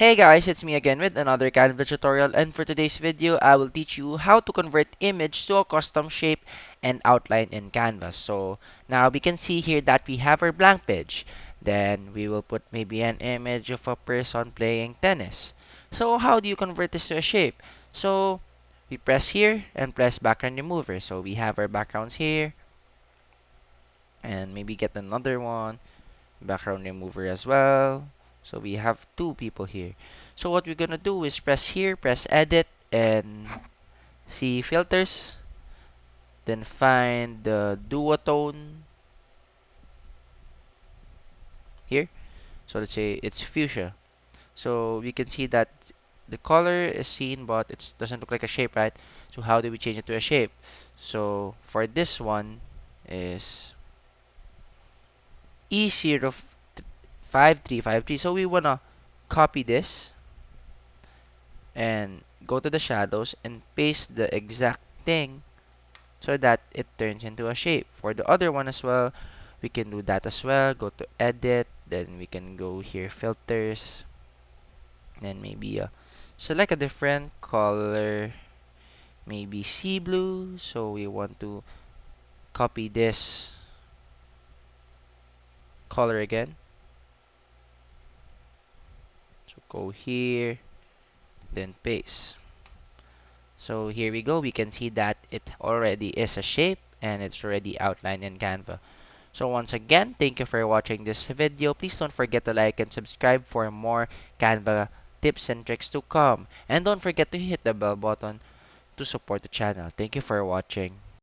Hey guys, it's me again with another Canva tutorial, and for today's video, I will teach you how to convert image to a custom shape and outline in Canva. So now we can see here that we have our blank page. Then we will put maybe an image of a person playing tennis. So how do you convert this to a shape? So we press here and press background remover. So we have our backgrounds here, and maybe get another one. Background remover as well. So we have two people here. So what we're gonna do is press here, press edit, and see filters. Then find the duotone here. So let's say it's fuchsia. So we can see that the color is seen, but it doesn't look like a shape, right? So how do we change it to a shape? So for this one is E05353. So we wanna copy this and go to the shadows and paste the exact thing so that it turns into a shape. For the other one as well, we can do that as well. Go to edit, then we can go here filters, then maybe select a different color, maybe sea blue. So we want to copy this color again. So go here, then paste. So here we go. We can see that it already is a shape and it's already outlined in Canva. So once again, thank you for watching this video. Please don't forget to like and subscribe for more Canva tips and tricks to come. And don't forget to hit the bell button to support the channel. Thank you for watching.